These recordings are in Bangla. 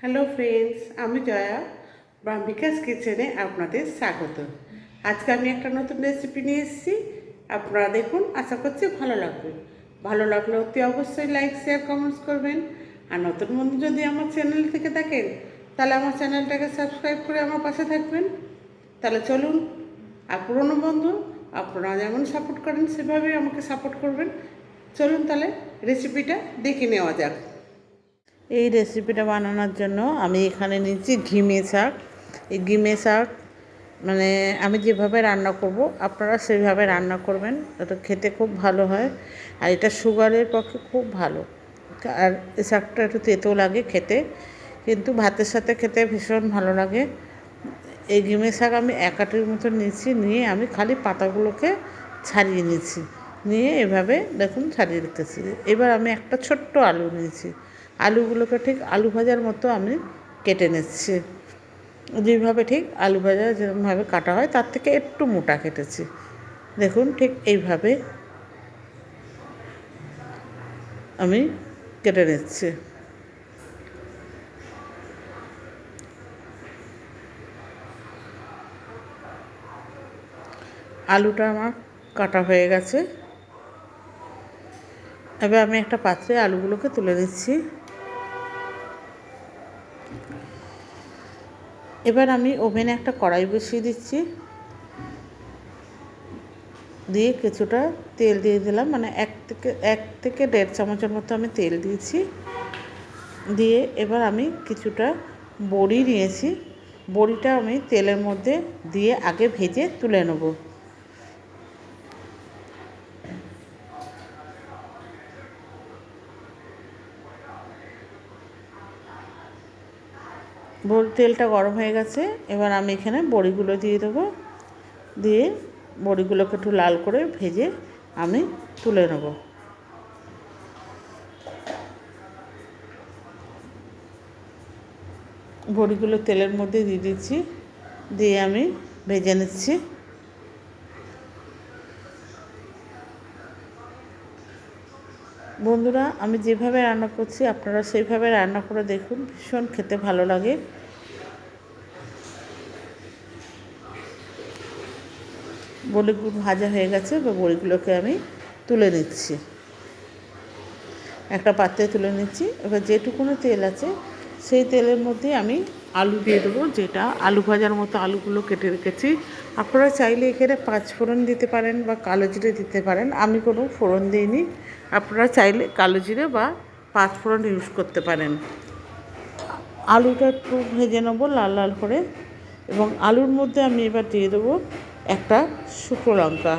হ্যালো ফ্রেন্ডস, আমি জয়া বিকাশ কিচেনে আপনাদের স্বাগত। আজকে আমি একটা নতুন রেসিপি নিয়ে এসেছি। আপনারা দেখুন, আশা করছি ভালো লাগবে। ভালো লাগলে অতি অবশ্যই লাইক, শেয়ার, কমেন্টস করবেন। আর নতুন বন্ধু যদি আমার চ্যানেল থেকে থাকেন, তাহলে আমার চ্যানেলটাকে সাবস্ক্রাইব করে আমার পাশে থাকবেন। তাহলে চলুন, আর পুরনো বন্ধু আপনারা যেমন সাপোর্ট করেন সেভাবেই আমাকে সাপোর্ট করবেন। চলুন তাহলে রেসিপিটা দেখে নেওয়া যাক। এই রেসিপিটা বানানোর জন্য আমি এখানে নিচ্ছি ঘিমে শাক। এই ঘিমে শাক মানে আমি যেভাবে রান্না করব আপনারা সেইভাবে রান্না করবেন, এটা খেতে খুব ভালো হয়। আর এটা সুগারের পক্ষে খুব ভালো। আর এই শাকটা একটু তেতো লাগে খেতে, কিন্তু ভাতের সাথে খেতে ভীষণ ভালো লাগে। এই ঘিমে শাক আমি এক আটির মতো নিয়েছি, নিয়ে আমি খালি পাতাগুলোকে ছাড়িয়ে নিয়েছি, নিয়ে এভাবে দেখুন ছাড়িয়ে রেখেছি। এবার আমি একটা ছোট্ট আলু নিয়েছি, আলুগুলোকে ঠিক আলু ভাজার মতো আমি কেটে নিচ্ছি। যেভাবে ঠিক আলু ভাজা যেরকমভাবে কাটা হয় তার থেকে একটু মোটা কেটেছি। দেখুন ঠিক এইভাবে আমি কেটে নিচ্ছি। আলুটা আমার কাটা হয়ে গেছে। এবার আমি একটা পাত্রে আলুগুলোকে তুলে নিচ্ছি। এবার আমি ওভেনে একটা কড়াই বসিয়ে দিচ্ছি, দিয়ে কিছুটা তেল দিয়ে দিলাম, মানে এক থেকে দেড় চামচের মতো আমি তেল দিয়েছি। দিয়ে এবার আমি কিছুটা বড়ি নিয়েছি, বড়িটা আমি তেলের মধ্যে দিয়ে আগে ভেজে তুলে নেব। তেলটা গরম হয়ে গেছে, এবার আমি এখানে বড়িগুলো দিয়ে দেবো। দিয়ে বড়িগুলোকে একটু লাল করে ভেজে আমি তুলে নেব। বড়িগুলো তেলের মধ্যে দিয়ে দিচ্ছি, দিয়ে আমি ভেজে নিচ্ছি। বন্ধুরা, আমি যেভাবে রান্না করছি আপনারা সেইভাবে রান্না করে দেখুন, ভীষণ খেতে ভালো লাগে। বড়িগুলো ভাজা হয়ে গেছে, বা বড়িগুলোকে আমি তুলে নিচ্ছি, একটা পাত্রে তুলে নিচ্ছি। এবার যেটুকুনো তেল আছে সেই তেলের মধ্যে আমি আলু দিয়ে দেবো, যেটা আলু ভাজার মতো আলুগুলো কেটে রেখেছি। আপনারা চাইলে এখানে 5 ফোড়ন দিতে পারেন বা কালো জিরে দিতে পারেন, আমি কোনো ফোড়ন দিইনি। আপনারা চাইলে কালো জিরে বা 5 ফোড়ন ইউজ করতে পারেন। আলুটা একটু ভেজে নেবো লাল লাল করে, এবং আলুর মধ্যে আমি এবার দিয়ে দেবো একটা শুকনো লঙ্কা।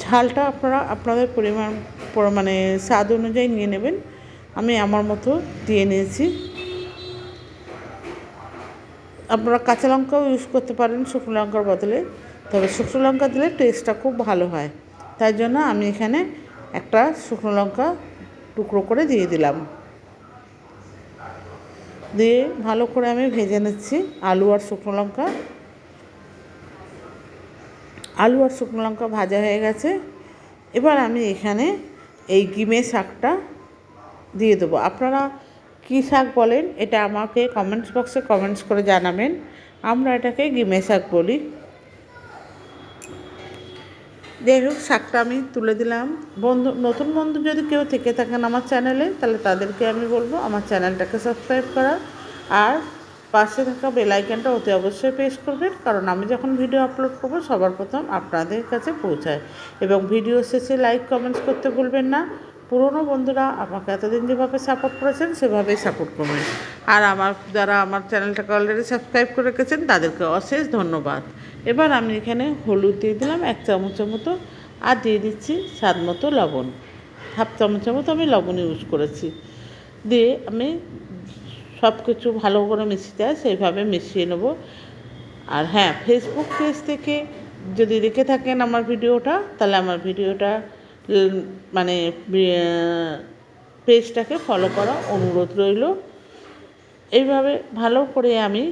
ঝালটা আপনারা আপনাদের মানে স্বাদ অনুযায়ী নিয়ে নেবেন। আমি আমার মতো দিয়ে নিয়েছি। আপনারা কাঁচা লঙ্কাও ইউজ করতে পারেন শুকনো লঙ্কার বদলে, তবে শুকনো লঙ্কা দিলে টেস্টটা খুব ভালো হয়। তাই জন্য আমি এখানে একটা শুকনো লঙ্কা টুকরো করে দিয়ে দিলাম। দিয়ে ভালো করে আমি ভেজে নিচ্ছি আলু আর শুকনো লঙ্কা। আলু আর শুকনো লঙ্কা ভাজা হয়ে গেছে। এবার আমি এখানে এই ঘিমে শাকটা দিয়ে দেবো। আপনারা কী শাক বলেন এটা আমাকে কমেন্টস বক্সে কমেন্টস করে জানাবেন। আমরা এটাকে ঘিমে শাক বলি। যাই হোক, শাকটা আমি তুলে দিলাম। নতুন বন্ধু যদি কেউ থেকে থাকেন আমার চ্যানেলে, তাহলে তাদেরকে আমি বলবো আমার চ্যানেলটাকে সাবস্ক্রাইব করা, আর পাশে থাকা বেল আইকনটা অতি অবশ্যই প্রেস করবেন, কারণ আমি যখন ভিডিও আপলোড করবো সবার প্রথম আপনাদের কাছে পৌঁছায়। এবং ভিডিও শেষে লাইক কমেন্টস করতে ভুলবেন না। পুরনো বন্ধুরা আমাকে এতদিন যেভাবে সাপোর্ট করেছেন সেভাবেই সাপোর্ট করবেন। আর যারা আমার চ্যানেলটাকে অলরেডি সাবস্ক্রাইব করে রেখেছেন তাদেরকে অশেষ ধন্যবাদ। এবার আমি এখানে হলুদ দিয়ে দিলাম 1 চামচের মতো, আর দিয়ে দিচ্ছি স্বাদ মতো লবণ। 1/2 চামচের মতো আমি লবণ ইউজ করেছি। দিয়ে আমি সব কিছু ভালো করে মিশিয়ে যায় সেইভাবে মিশিয়ে নেব। আর হ্যাঁ, ফেসবুক পেজ থেকে যদি দেখে থাকেন আমার ভিডিওটা, তাহলে আমার ভিডিওটা মানে পেজটাকে ফলো করা অনুরোধ রইল। এইভাবে ভালো করে আমি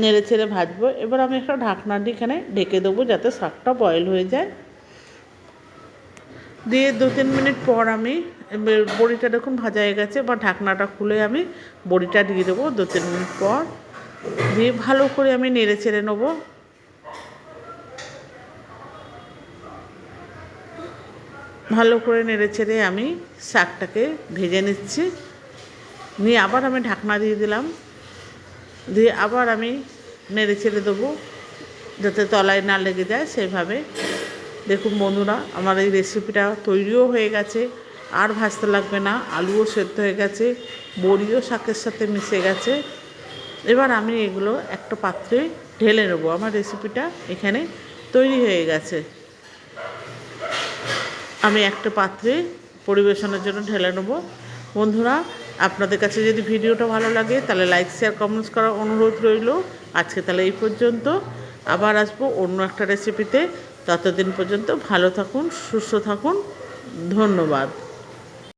নেড়ে চেড়ে ভাজবো। এবার আমি একটা ঢাকনা দিয়ে এখানে ঢেকে দেবো যাতে শাকটা বয়েল হয়ে যায়। দিয়ে 2-3 মিনিট পর আমি বড়িটা দেখুন ভাজা হয়ে গেছে। বা ঢাকনাটা খুলে আমি বড়িটা দিয়ে দেবো 2-3 মিনিট পর। দিয়ে ভালো করে আমি নেড়ে চেড়ে নেবো। ভালো করে নেড়ে চেড়ে আমি শাকটাকে ভেজে নিচ্ছি। নিয়ে আবার আমি ঢাকনা দিয়ে দিলাম। দিয়ে আবার আমি নেড়ে চেড়ে দেবো যাতে তলায় না লেগে যায় সেইভাবে। দেখুন বন্ধুরা, আমার এই রেসিপিটা তৈরিও হয়ে গেছে, আর ভাজতে লাগবে না। আলুও সেদ্ধ হয়ে গেছে, বড়িও শাকের সাথে মিশে গেছে। এবার আমি এগুলো একটা পাত্রে ঢেলে নেবো। আমার রেসিপিটা এখানে তৈরি হয়ে গেছে। আমি একটা পাত্রে পরিবেশনের জন্য ঢেলে নেবো। বন্ধুরা, আপনাদের কাছে যদি ভিডিওটা ভালো লাগে তাহলে লাইক, শেয়ার, কমেন্টস করার অনুরোধ রইল। আজকে তাহলে এই পর্যন্ত। আবার আসবো অন্য একটা রেসিপিতে। ততদিন পর্যন্ত ভালো থাকুন, সুস্থ থাকুন। ধন্যবাদ।